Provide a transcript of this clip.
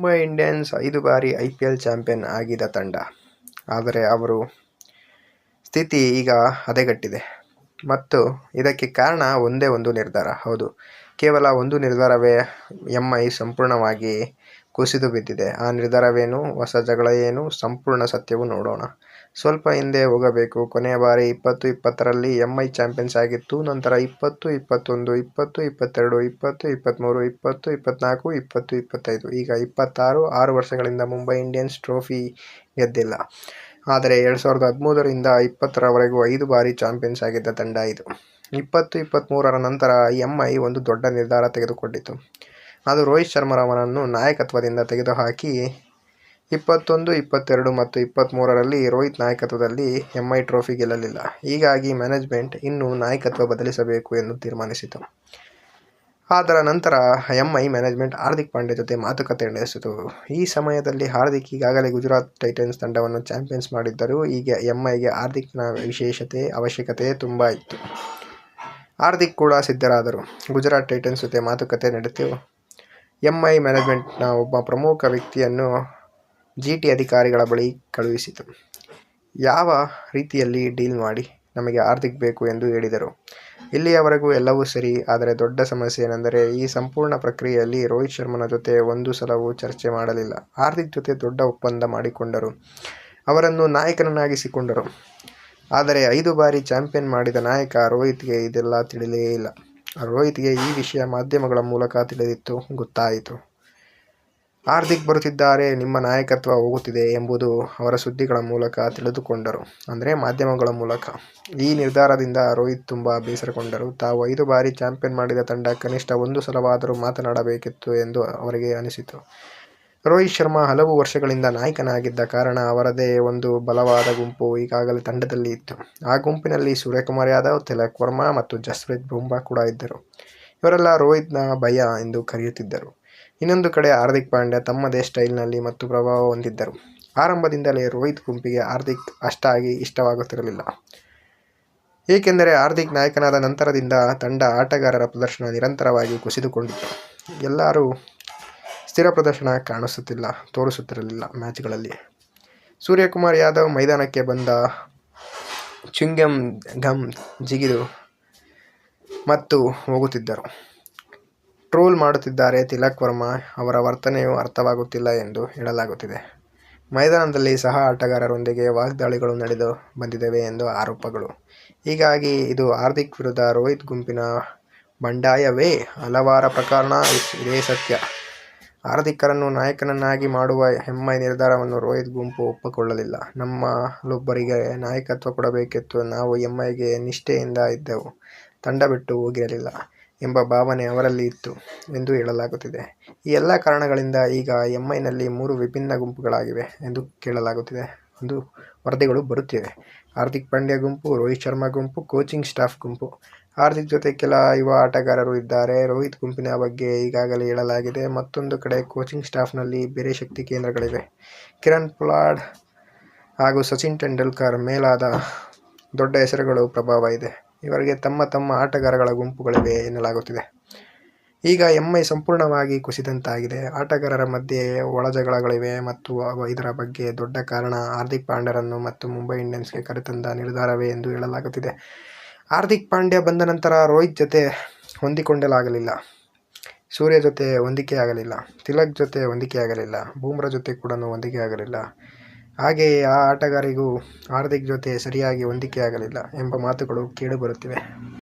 Mumbai Indians 5 ಬಾರಿ IPL champion ಆಗಿದ್ದ ತಂಡ. ಆದರೆ ಅವರ ಸ್ಥಿತಿ ಈಗ ಹದಗೆಟ್ಟಿದೆ ಮತ್ತು ಇದಕ್ಕೆ ಕಾರಣ ಒಂದೇ ಒಂದು ನಿರ್ಧಾರ. ಹೌದು, ಕೇವಲ ಒಂದು ನಿರ್ಧಾರವೇ ಎಂಐ ಸಂಪೂರ್ಣವಾಗಿ ಕುಸಿದು ಬಿದ್ದಿದೆ. ಆ ನಿರ್ಧಾರವೇನು, ಹೊಸ ಜಗಳ ಏನು, ಸಂಪೂರ್ಣ ಸತ್ಯವು ನೋಡೋಣ. ಸ್ವಲ್ಪ ಹಿಂದೆ ಹೋಗಬೇಕು. ಕೊನೆಯ ಬಾರಿ 2020ರಲ್ಲಿ ಎಂಐ ಚಾಂಪಿಯನ್ಸ್ ಆಗಿತ್ತು. ನಂತರ 20, 21, 20, 22, 20, 23, 20, 24, 20, 25, ಈಗ 26. 6 ವರ್ಷಗಳಿಂದ ಮುಂಬೈ ಇಂಡಿಯನ್ಸ್ ಟ್ರೋಫಿ ಗೆದ್ದಿಲ್ಲ. ಆದರೆ 2013ರಿಂದ 2020ರವರೆಗೂ 5 ಬಾರಿ ಚಾಂಪಿಯನ್ಸ್ ಆಗಿದ್ದ ತಂಡ ಇದು. 2023ರ ನಂತರ ಎಂಐ ಒಂದು ದೊಡ್ಡ ನಿರ್ಧಾರ ತೆಗೆದುಕೊಂಡಿತು. ಅದು ರೋಹಿತ್ ಶರ್ಮಾರವರನ್ನು ನಾಯಕತ್ವದಿಂದ ತೆಗೆದುಹಾಕಿ 21, 22 ಮತ್ತು 23ರಲ್ಲಿ ರೋಹಿತ್ ನಾಯಕತ್ವದಲ್ಲಿ ಎಂಐ ಟ್ರೋಫಿ ಗೆಲ್ಲಲಿಲ್ಲ. ಹೀಗಾಗಿ ಮ್ಯಾನೇಜ್ಮೆಂಟ್ ಇನ್ನು ನಾಯಕತ್ವ ಬದಲಿಸಬೇಕು ಎಂದು ತೀರ್ಮಾನಿಸಿತು. ಅದರ ನಂತರ ಎಂಐ ಮ್ಯಾನೇಜ್ಮೆಂಟ್ ಹಾರ್ದಿಕ್ ಪಾಂಡ್ಯ ಜೊತೆ ಮಾತುಕತೆ ನಡೆಸಿತು. ಈ ಸಮಯದಲ್ಲಿ ಹಾರ್ದಿಕ್ ಈಗಾಗಲೇ ಗುಜರಾತ್ ಟೈಟನ್ಸ್ ತಂಡವನ್ನು ಚಾಂಪಿಯನ್ಸ್ ಮಾಡಿದ್ದರು. ಈಗ ಎಂಐಗೆ ಹಾರ್ದಿಕ್ನ ಅವಶ್ಯಕತೆ ತುಂಬಾ ಇತ್ತು. ಹಾರ್ದಿಕ್ ಕೂಡ ಸಿದ್ಧರಾದರು. ಗುಜರಾತ್ ಟೈಟನ್ಸ್ ಜೊತೆ ಮಾತುಕತೆ ನಡೆಯಿತು. ಎಂಐ ಮ್ಯಾನೇಜ್ಮೆಂಟ್ನ ಒಬ್ಬ ಪ್ರಮುಖ ವ್ಯಕ್ತಿಯನ್ನು ಜಿಟಿ ಅಧಿಕಾರಿಗಳ ಬಳಿ ಕಳುಹಿಸಿತು. ಯಾವ ರೀತಿಯಲ್ಲಿ ಡೀಲ್ ಮಾಡಿ ನಮಗೆ ಹಾರ್ದಿಕ್ ಬೇಕು ಎಂದು ಹೇಳಿದರು. ಇಲ್ಲಿಯವರೆಗೂ ಎಲ್ಲವೂ ಸರಿ. ಆದರೆ ದೊಡ್ಡ ಸಮಸ್ಯೆ ಏನೆಂದರೆ ಈ ಸಂಪೂರ್ಣ ಪ್ರಕ್ರಿಯೆಯಲ್ಲಿ ರೋಹಿತ್ ಶರ್ಮನ ಜೊತೆ ಒಂದು ಸಲವೂ ಚರ್ಚೆ ಮಾಡಲಿಲ್ಲ. ಹಾರ್ದಿಕ್ ಜೊತೆ ದೊಡ್ಡ ಒಪ್ಪಂದ ಮಾಡಿಕೊಂಡರು. ಅವರನ್ನು ನಾಯಕನನ್ನಾಗಿಸಿಕೊಂಡರು. ಆದರೆ 5 ಬಾರಿ ಚಾಂಪಿಯನ್ ಮಾಡಿದ ನಾಯಕ ರೋಹಿತ್ಗೆ ಇದೆಲ್ಲ ತಿಳಿಯಲೇ ಇಲ್ಲ. ರೋಹಿತ್ಗೆ ಈ ವಿಷಯ ಮಾಧ್ಯಮಗಳ ಮೂಲಕ ತಿಳಿದಿತ್ತು, ಗೊತ್ತಾಯಿತು. ಹಾರ್ದಿಕ್ ಬರುತ್ತಿದ್ದಾರೆ, ನಿಮ್ಮ ನಾಯಕತ್ವ ಹೋಗುತ್ತಿದೆ ಎಂಬುದು ಅವರ ಸುದ್ದಿಗಳ ಮೂಲಕ ತಿಳಿದುಕೊಂಡರು. ಅಂದರೆ ಮಾಧ್ಯಮಗಳ ಮೂಲಕ. ಈ ನಿರ್ಧಾರದಿಂದ ರೋಹಿತ್ ತುಂಬಾ ಬೇಸರಗೊಂಡರು. ತಾವು 5 ಬಾರಿ ಚಾಂಪಿಯನ್ ಮಾಡಿದ ತಂಡ ಕನಿಷ್ಠ ಒಂದು ಸಲವಾದರೂ ಮಾತನಾಡಬೇಕಿತ್ತು ಎಂದು ಅವರಿಗೆ ಅನಿಸಿತು. ರೋಹಿತ್ ಶರ್ಮಾ ಹಲವು ವರ್ಷಗಳಿಂದ ನಾಯಕನಾಗಿದ್ದ ಕಾರಣ ಅವರದೇ ಒಂದು ಬಲವಾದ ಗುಂಪು ಈಗಾಗಲೇ ತಂಡದಲ್ಲಿ ಇತ್ತು. ಆ ಗುಂಪಿನಲ್ಲಿ ಸೂರ್ಯಕುಮಾರ್ ಯಾದವ್, ತಿಲಕ್ ವರ್ಮಾ ಮತ್ತು ಜಸ್ಪ್ರೀತ್ ಬುಮ್ರಾ ಕೂಡ ಇದ್ದರು. ಇವರೆಲ್ಲ ರೋಹಿತ್ನ ಭಯ ಎಂದು ಕರೆಯುತ್ತಿದ್ದರು. ಇನ್ನೊಂದು ಕಡೆ ಹಾರ್ದಿಕ್ ಪಾಂಡ್ಯ ತಮ್ಮದೇ ಸ್ಟೈಲ್ನಲ್ಲಿ ಮತ್ತು ಪ್ರಭಾವ ಹೊಂದಿದ್ದರು. ಆರಂಭದಿಂದಲೇ ರೋಹಿತ್ ಗುಂಪಿಗೆ ಹಾರ್ದಿಕ್ ಅಷ್ಟಾಗಿ ಇಷ್ಟವಾಗುತ್ತಿರಲಿಲ್ಲ. ಏಕೆಂದರೆ ಹಾರ್ದಿಕ್ ನಾಯಕನಾದ ನಂತರದಿಂದ ತಂಡ ಆಟಗಾರರ ಪ್ರದರ್ಶನ ನಿರಂತರವಾಗಿ ಕುಸಿದುಕೊಂಡಿತ್ತು. ಎಲ್ಲರೂ ಸ್ಥಿರ ಪ್ರದರ್ಶನ ತೋರಿಸುತ್ತಿರಲಿಲ್ಲ ಮ್ಯಾಚ್ಗಳಲ್ಲಿ. ಸೂರ್ಯಕುಮಾರ್ ಯಾದವ್ ಮೈದಾನಕ್ಕೆ ಬಂದ ಚ್ಯೂಯಿಂಗ್ ಗಮ್ ಜಿಗಿದು ಮತ್ತು ಹೋಗುತ್ತಿದ್ದರು. ಟ್ರೋಲ್ ಮಾಡುತ್ತಿದ್ದಾರೆ. ತಿಲಕ್ ವರ್ಮಾ ಅವರ ವರ್ತನೆಯೂ ಅರ್ಥವಾಗುತ್ತಿಲ್ಲ ಎಂದು ಹೇಳಲಾಗುತ್ತಿದೆ. ಮೈದಾನದಲ್ಲಿ ಸಹ ಆಟಗಾರರೊಂದಿಗೆ ವಾಗ್ದಾಳಿಗಳು ನಡೆದು ಬಂದಿವೆ ಎಂದು ಆರೋಪಗಳು. ಹೀಗಾಗಿ ಇದು ಹಾರ್ದಿಕ್ ವಿರುದ್ಧ ರೋಹಿತ್ ಗುಂಪಿನ ಬಂಡಾಯವೇ? ಹಲವರ ಪ್ರಕಾರ ಇದೇ ಸತ್ಯ. ಹಾರ್ದಿಕ್ರನ್ನು ನಾಯಕನನ್ನಾಗಿ ಮಾಡುವ ಎಂಐ ನಿರ್ಧಾರವನ್ನು ರೋಹಿತ್ ಗುಂಪು ಒಪ್ಪಿಕೊಳ್ಳಲಿಲ್ಲ. ನಮ್ಮಲ್ಲೊಬ್ಬರಿಗೆ ನಾಯಕತ್ವ ಕೊಡಬೇಕಿತ್ತು. ನಾವು ಎಂಐಗೆ ನಿಷ್ಠೆಯಿಂದ ಇದ್ದೆವು, ತಂಡ ಬಿಟ್ಟು ಹೋಗಿರಲಿಲ್ಲ ಎಂಬ ಭಾವನೆ ಅವರಲ್ಲಿ ಇತ್ತು ಎಂದು ಹೇಳಲಾಗುತ್ತಿದೆ. ಈ ಎಲ್ಲ ಕಾರಣಗಳಿಂದ ಈಗ ಎಂಐನಲ್ಲಿ 3 ವಿಭಿನ್ನ ಗುಂಪುಗಳಾಗಿವೆ ಎಂದು ವರದಿಗಳು ಬರುತ್ತಿವೆ. ಹಾರ್ದಿಕ್ ಪಾಂಡ್ಯ ಗುಂಪು, ರೋಹಿತ್ ಶರ್ಮಾ ಗುಂಪು, ಕೋಚಿಂಗ್ ಸ್ಟಾಫ್ ಗುಂಪು. ಹಾರ್ದಿಕ್ ಜೊತೆ ಕೆಲ ಯುವ ಆಟಗಾರರು ಇದ್ದಾರೆ. ರೋಹಿತ್ ಗುಂಪಿನ ಬಗ್ಗೆ ಈಗಾಗಲೇ ಹೇಳಲಾಗಿದೆ. ಮತ್ತೊಂದು ಕಡೆ ಕೋಚಿಂಗ್ ಸ್ಟಾಫ್ನಲ್ಲಿ ಬೇರೆ ಶಕ್ತಿ ಕೇಂದ್ರಗಳಿವೆ. ಕಿರಣ್ ಪೊಲಾರ್ಡ್ ಹಾಗೂ ಸಚಿನ್ ತೆಂಡುಲ್ಕರ್ ಮೇಲಾದ ದೊಡ್ಡ ಹೆಸರುಗಳ ಪ್ರಭಾವ ಇದೆ. ಇವರಿಗೆ ತಮ್ಮ ಆಟಗಾರಗಳ ಗುಂಪುಗಳಿವೆ ಎನ್ನಲಾಗುತ್ತಿದೆ. ಈಗ ಎಂಐ ಸಂಪೂರ್ಣವಾಗಿ ಕುಸಿದಂತಾಗಿದೆ. ಆಟಗಾರರ ಮಧ್ಯೆ ಒಳಜಗಳಗಳಿವೆ ಮತ್ತು ಇದರ ಬಗ್ಗೆ ದೊಡ್ಡ ಕಾರಣ ಹಾರ್ದಿಕ್ ಪಾಂಡ್ಯರನ್ನು ಮತ್ತು ಮುಂಬೈ ಇಂಡಿಯನ್ಸ್ಗೆ ಕರೆತಂದ ನಿರ್ಧಾರವೇ ಎಂದು ಹೇಳಲಾಗುತ್ತಿದೆ. ಹಾರ್ದಿಕ್ ಪಾಂಡ್ಯ ಬಂದ ನಂತರ ರೋಹಿತ್ ಜೊತೆ ಹೊಂದಿಕೊಳ್ಳಲಾಗಲಿಲ್ಲ. ಸೂರ್ಯ ಜೊತೆ ಹೊಂದಿಕೆಯಾಗಲಿಲ್ಲ. ತಿಲಕ್ ಜೊತೆ ಹೊಂದಿಕೆಯಾಗಲಿಲ್ಲ. ಬುಮ್ರಾ ಜೊತೆ ಕೂಡ ಹೊಂದಿಕೆಯಾಗಲಿಲ್ಲ. ಹಾಗೆಯೇ ಆ ಆಟಗಾರರಿಗೂ ಹಾರ್ದಿಕ್ ಜೊತೆ ಸರಿಯಾಗಿ ಹೊಂದಿಕೆಯಾಗಲಿಲ್ಲ ಎಂಬ ಮಾತುಗಳು ಕೇಳಿಬರುತ್ತಿವೆ.